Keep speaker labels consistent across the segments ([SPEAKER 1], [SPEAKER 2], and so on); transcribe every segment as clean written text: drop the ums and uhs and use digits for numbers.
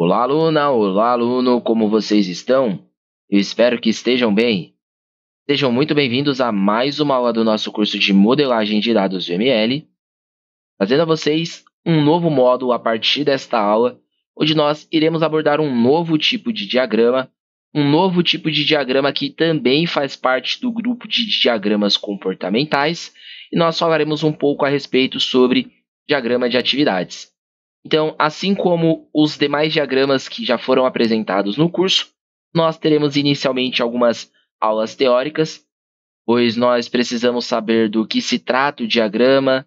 [SPEAKER 1] Olá, aluna! Olá, aluno! Como vocês estão? Eu espero que estejam bem. Sejam muito bem-vindos a mais uma aula do nosso curso de Modelagem de Dados UML, trazendo a vocês um novo módulo a partir desta aula, onde nós iremos abordar um novo tipo de diagrama que também faz parte do grupo de diagramas comportamentais, e nós falaremos um pouco a respeito sobre diagrama de atividades. Então, assim como os demais diagramas que já foram apresentados no curso, nós teremos inicialmente algumas aulas teóricas, pois nós precisamos saber do que se trata o diagrama,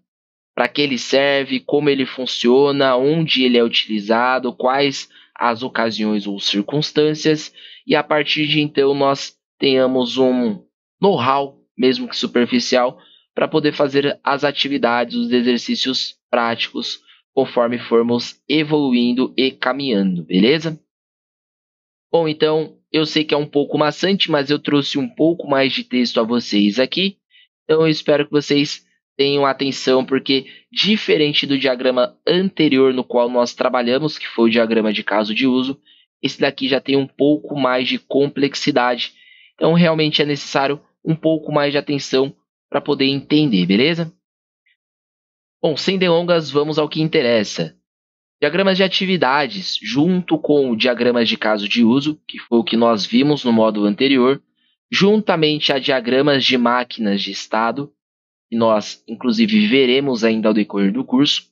[SPEAKER 1] para que ele serve, como ele funciona, onde ele é utilizado, quais as ocasiões ou circunstâncias, e a partir de então nós tenhamos um know-how, mesmo que superficial, para poder fazer as atividades, os exercícios práticos, conforme formos evoluindo e caminhando, beleza? Bom, então, eu sei que é um pouco maçante, mas eu trouxe um pouco mais de texto a vocês aqui, então eu espero que vocês tenham atenção, porque diferente do diagrama anterior no qual nós trabalhamos, que foi o diagrama de caso de uso, esse daqui já tem um pouco mais de complexidade, então realmente é necessário um pouco mais de atenção para poder entender, beleza? Bom, sem delongas, vamos ao que interessa. Diagramas de atividades, junto com diagramas de caso de uso, que foi o que nós vimos no módulo anterior, juntamente a diagramas de máquinas de estado, que nós, inclusive, veremos ainda ao decorrer do curso,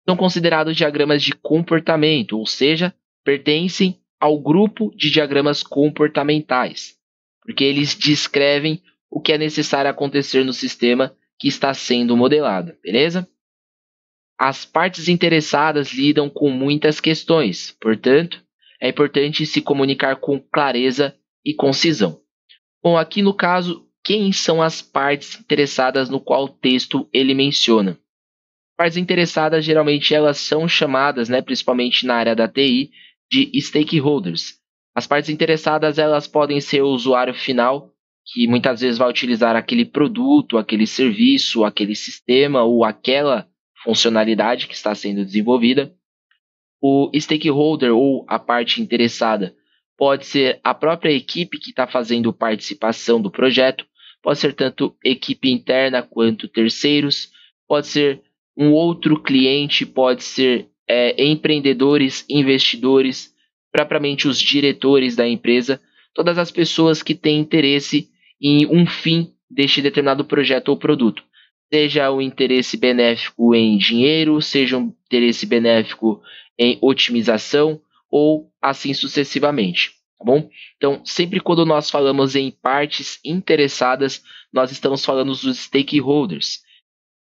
[SPEAKER 1] são considerados diagramas de comportamento, ou seja, pertencem ao grupo de diagramas comportamentais, porque eles descrevem o que é necessário acontecer no sistema que está sendo modelado, beleza? As partes interessadas lidam com muitas questões, portanto, é importante se comunicar com clareza e concisão. Bom, aqui no caso, quem são as partes interessadas no qual o texto ele menciona? Partes interessadas, geralmente, elas são chamadas, principalmente na área da TI, de stakeholders. As partes interessadas, elas podem ser o usuário final, que muitas vezes vai utilizar aquele produto, aquele serviço, aquele sistema ou aquela funcionalidade que está sendo desenvolvida. O stakeholder ou a parte interessada pode ser a própria equipe que está fazendo participação do projeto, pode ser tanto equipe interna quanto terceiros, pode ser um outro cliente, pode ser empreendedores, investidores, propriamente os diretores da empresa, todas as pessoas que têm interesse em um fim deste determinado projeto ou produto. Seja o interesse benéfico em dinheiro, seja um interesse benéfico em otimização ou assim sucessivamente, tá bom? Então, sempre quando nós falamos em partes interessadas, nós estamos falando dos stakeholders.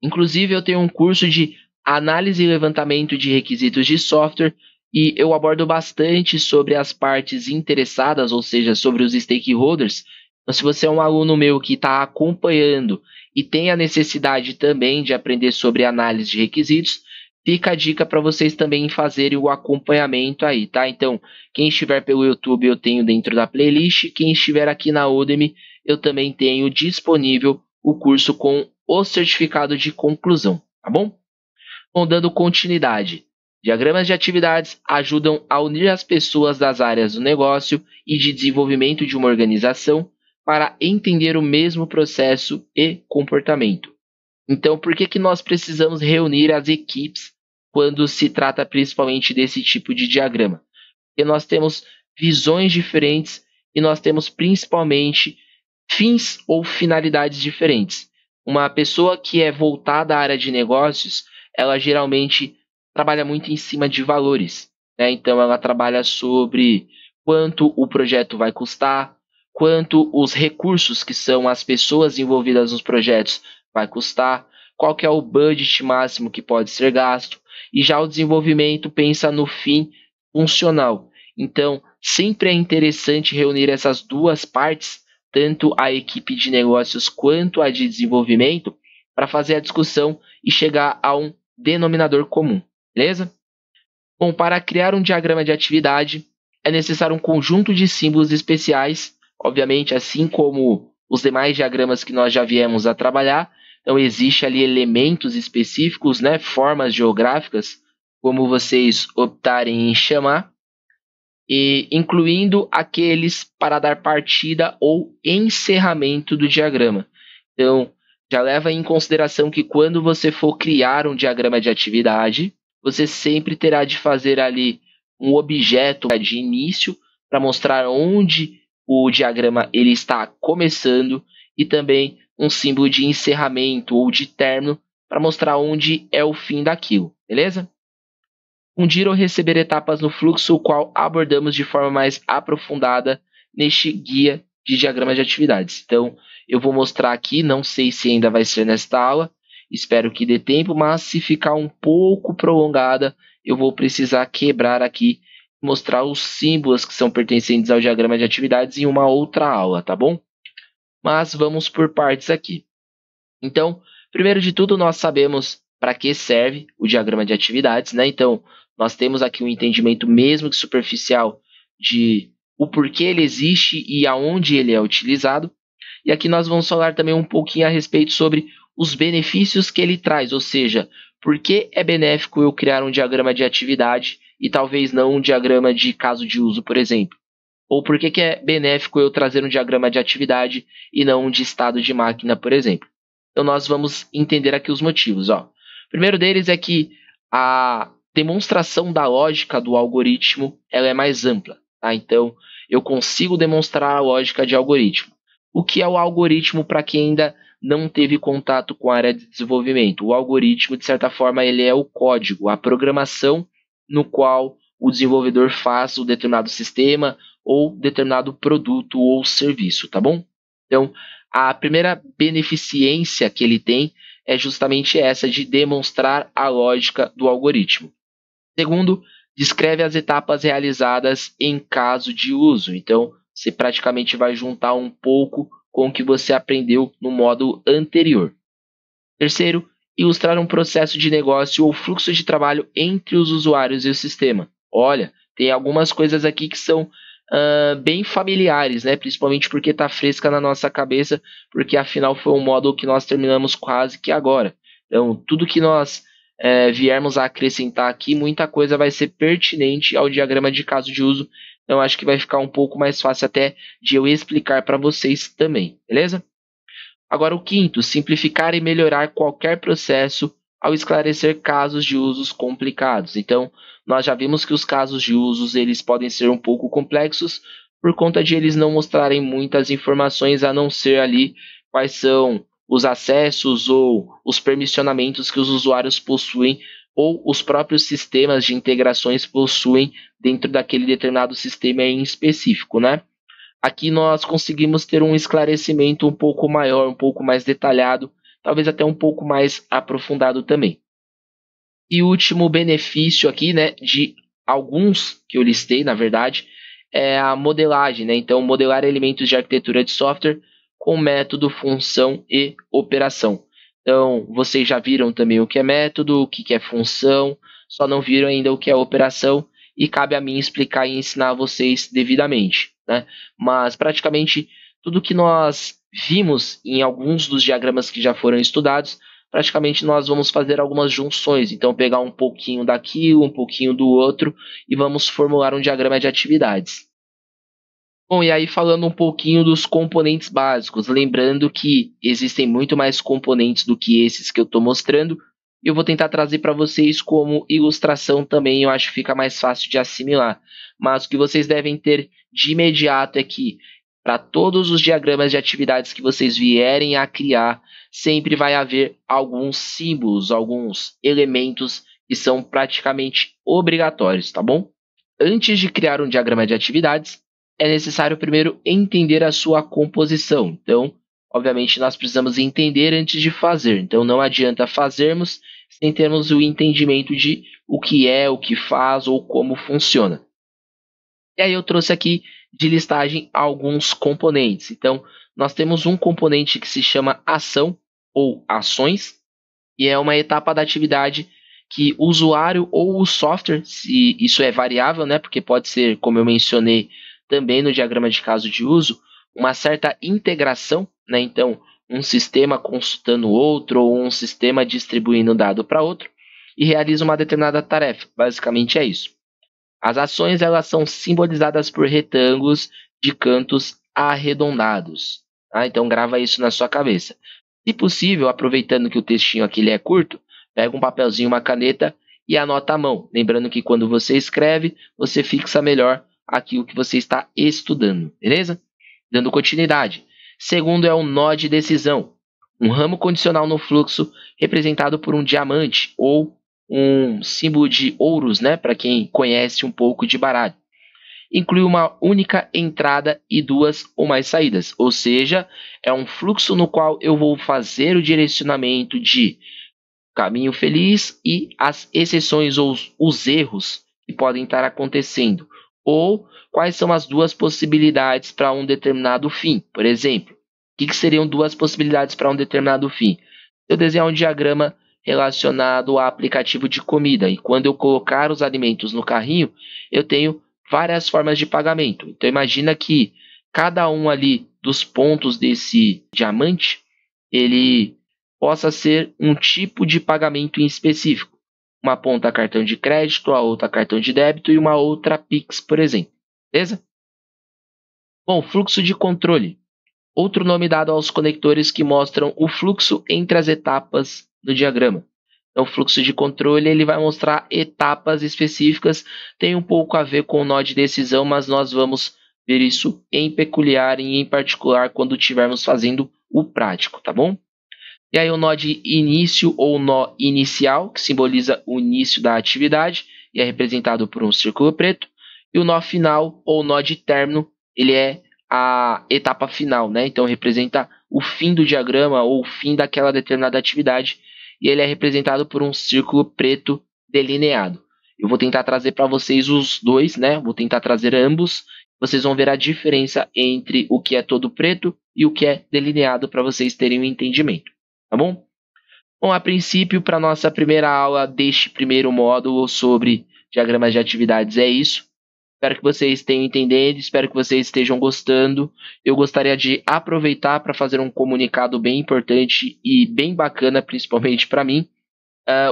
[SPEAKER 1] Inclusive, eu tenho um curso de análise e levantamento de requisitos de software e eu abordo bastante sobre as partes interessadas, ou seja, sobre os stakeholders. Então, se você é um aluno meu que está acompanhando e tem a necessidade também de aprender sobre análise de requisitos, fica a dica para vocês também fazerem o acompanhamento aí, tá? Então, quem estiver pelo YouTube, eu tenho dentro da playlist. Quem estiver aqui na Udemy, eu também tenho disponível o curso com o certificado de conclusão, tá bom? Bom, dando continuidade. Diagramas de atividades ajudam a unir as pessoas das áreas do negócio e de desenvolvimento de uma organização para entender o mesmo processo e comportamento. Então, por que nós precisamos reunir as equipes quando se trata principalmente desse tipo de diagrama? Porque nós temos visões diferentes e nós temos principalmente fins ou finalidades diferentes. Uma pessoa que é voltada à área de negócios, ela geralmente trabalha muito em cima de valores, Então, ela trabalha sobre quanto o projeto vai custar, quanto os recursos, que são as pessoas envolvidas nos projetos, vai custar, qual que é o budget máximo que pode ser gasto, e já o desenvolvimento pensa no fim funcional. Então, sempre é interessante reunir essas duas partes, tanto a equipe de negócios quanto a de desenvolvimento, para fazer a discussão e chegar a um denominador comum, beleza? Bom, para criar um diagrama de atividade, é necessário um conjunto de símbolos especiais, obviamente, assim como os demais diagramas que nós já viemos a trabalhar. Então, existe ali elementos específicos, formas geográficas, como vocês optarem em chamar. e incluindo aqueles para dar partida ou encerramento do diagrama. Então, já leva em consideração que quando você for criar um diagrama de atividade, você sempre terá de fazer ali um objeto de início para mostrar onde o diagrama ele está começando e também um símbolo de encerramento ou de término para mostrar onde é o fim daquilo, beleza? Fundir ou receber etapas no fluxo, o qual abordamos de forma mais aprofundada neste guia de diagrama de atividades. Então, eu vou mostrar aqui, não sei se ainda vai ser nesta aula, espero que dê tempo, mas se ficar um pouco prolongada, eu vou precisar quebrar aqui, mostrar os símbolos que são pertencentes ao diagrama de atividades em uma outra aula, tá bom? Mas vamos por partes aqui. Então, primeiro de tudo, nós sabemos para que serve o diagrama de atividades, né? Então, nós temos aqui um entendimento mesmo que superficial de o porquê ele existe e aonde ele é utilizado. E aqui nós vamos falar também um pouquinho a respeito sobre os benefícios que ele traz, ou seja, por que é benéfico eu criar um diagrama de atividade e talvez não um diagrama de caso de uso, por exemplo. Ou por que é benéfico eu trazer um diagrama de atividade e não um de estado de máquina, por exemplo. Então, nós vamos entender aqui os motivos. Ó. O primeiro deles é que a demonstração da lógica do algoritmo ela é mais ampla. Tá? Então, eu consigo demonstrar a lógica de algoritmo. O que é o algoritmo para quem ainda não teve contato com a área de desenvolvimento? O algoritmo, de certa forma, ele é o código, a programação no qual o desenvolvedor faz o determinado sistema ou determinado produto ou serviço, tá bom? Então, a primeira beneficência que ele tem é justamente essa de demonstrar a lógica do algoritmo. Segundo, descreve as etapas realizadas em caso de uso. Então, você praticamente vai juntar um pouco com o que você aprendeu no módulo anterior. Terceiro, ilustrar um processo de negócio ou fluxo de trabalho entre os usuários e o sistema. Olha, tem algumas coisas aqui que são bem familiares, né? Principalmente porque está fresca na nossa cabeça, porque afinal foi um módulo que nós terminamos quase que agora. Então, tudo que nós viermos a acrescentar aqui, muita coisa vai ser pertinente ao diagrama de caso de uso. Então, acho que vai ficar um pouco mais fácil até de eu explicar para vocês também, beleza? Agora, o quinto, simplificar e melhorar qualquer processo ao esclarecer casos de usos complicados. Então, nós já vimos que os casos de usos eles podem ser um pouco complexos por conta de eles não mostrarem muitas informações a não ser ali quais são os acessos ou os permissionamentos que os usuários possuem ou os próprios sistemas de integrações possuem dentro daquele determinado sistema em específico, né? Aqui nós conseguimos ter um esclarecimento um pouco maior, um pouco mais detalhado, talvez até um pouco mais aprofundado também. E o último benefício aqui, né, de alguns que eu listei, na verdade, é a modelagem, né? Então, modelar elementos de arquitetura de software com método, função e operação. Então, vocês já viram também o que é método, o que é função, só não viram ainda o que é operação e cabe a mim explicar e ensinar vocês devidamente, né? Mas praticamente tudo que nós vimos em alguns dos diagramas que já foram estudados, praticamente nós vamos fazer algumas junções. Então, pegar um pouquinho daquilo, um pouquinho do outro e vamos formular um diagrama de atividades. Bom, e aí falando um pouquinho dos componentes básicos, lembrando que existem muito mais componentes do que esses que eu estou mostrando, e eu vou tentar trazer para vocês como ilustração também, eu acho que fica mais fácil de assimilar. Mas o que vocês devem ter de imediato é que, para todos os diagramas de atividades que vocês vierem a criar, sempre vai haver alguns símbolos, alguns elementos que são praticamente obrigatórios, tá bom? Antes de criar um diagrama de atividades, é necessário primeiro entender a sua composição. Então, obviamente, nós precisamos entender antes de fazer. Então, não adianta fazermos sem termos o entendimento de o que é, o que faz ou como funciona. E aí eu trouxe aqui de listagem alguns componentes. Então, nós temos um componente que se chama ação ou ações, e é uma etapa da atividade que o usuário ou o software, se isso é variável, né, porque pode ser, como eu mencionei também no diagrama de caso de uso, uma certa integração, né, então um sistema consultando outro ou um sistema distribuindo dado para outro e realiza uma determinada tarefa. Basicamente é isso. As ações elas são simbolizadas por retângulos de cantos arredondados. Tá? Então grava isso na sua cabeça. Se possível, aproveitando que o textinho aqui ele é curto, pega um papelzinho, uma caneta e anota à mão. Lembrando que quando você escreve, você fixa melhor aquilo que você está estudando, beleza? Dando continuidade. Segundo é o nó de decisão. Um ramo condicional no fluxo representado por um diamante ou um símbolo de ouros, né, para quem conhece um pouco de baralho. Inclui uma única entrada e duas ou mais saídas, ou seja, é um fluxo no qual eu vou fazer o direcionamento de caminho feliz e as exceções ou os erros que podem estar acontecendo, ou quais são as duas possibilidades para um determinado fim. Por exemplo, o que seriam duas possibilidades para um determinado fim? Eu desenhar um diagrama relacionado a aplicativo de comida e quando eu colocar os alimentos no carrinho, eu tenho várias formas de pagamento. Então imagina que cada um ali dos pontos desse diamante, ele possa ser um tipo de pagamento em específico. Uma ponta cartão de crédito, a outra cartão de débito e uma outra Pix, por exemplo. Beleza? Bom, fluxo de controle. Outro nome dado aos conectores que mostram o fluxo entre as etapas do diagrama. Então, o fluxo de controle ele vai mostrar etapas específicas, tem um pouco a ver com o nó de decisão, mas nós vamos ver isso em peculiar e em particular quando estivermos fazendo o prático, tá bom? E aí o nó de início ou nó inicial, que simboliza o início da atividade, e é representado por um círculo preto. E o nó final ou nó de término, ele é a etapa final, né? Então representa o fim do diagrama ou o fim daquela determinada atividade, e ele é representado por um círculo preto delineado. Eu vou tentar trazer para vocês os dois, né? Vou tentar trazer ambos. Vocês vão ver a diferença entre o que é todo preto e o que é delineado para vocês terem um entendimento. Tá bom? Bom, a princípio, para nossa primeira aula deste primeiro módulo sobre diagramas de atividades é isso. Espero que vocês tenham entendido, espero que vocês estejam gostando. Eu gostaria de aproveitar para fazer um comunicado bem importante e bem bacana, principalmente para mim.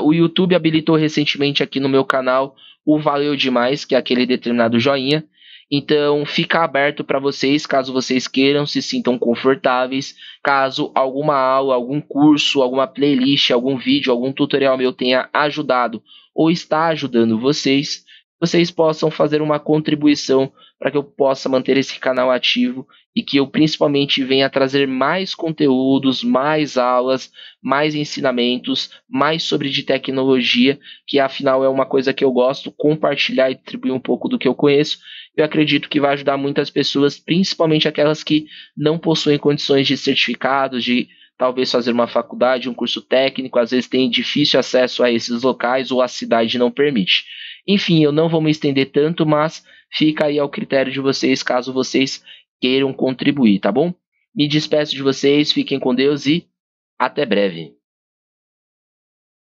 [SPEAKER 1] O YouTube habilitou recentemente aqui no meu canal o Valeu Demais, que é aquele determinado joinha. Então, fica aberto para vocês, caso vocês queiram, se sintam confortáveis. Caso alguma aula, algum curso, alguma playlist, algum vídeo, algum tutorial meu tenha ajudado ou está ajudando vocês, vocês possam fazer uma contribuição para que eu possa manter esse canal ativo e que eu principalmente venha trazer mais conteúdos, mais aulas, mais ensinamentos, mais sobre de tecnologia, que afinal é uma coisa que eu gosto, compartilhar e distribuir um pouco do que eu conheço. Eu acredito que vai ajudar muitas pessoas, principalmente aquelas que não possuem condições de certificados, de talvez fazer uma faculdade, um curso técnico, às vezes tem difícil acesso a esses locais ou a cidade não permite. Enfim, eu não vou me estender tanto, mas fica aí ao critério de vocês, caso vocês queiram contribuir, tá bom? Me despeço de vocês, fiquem com Deus e até breve.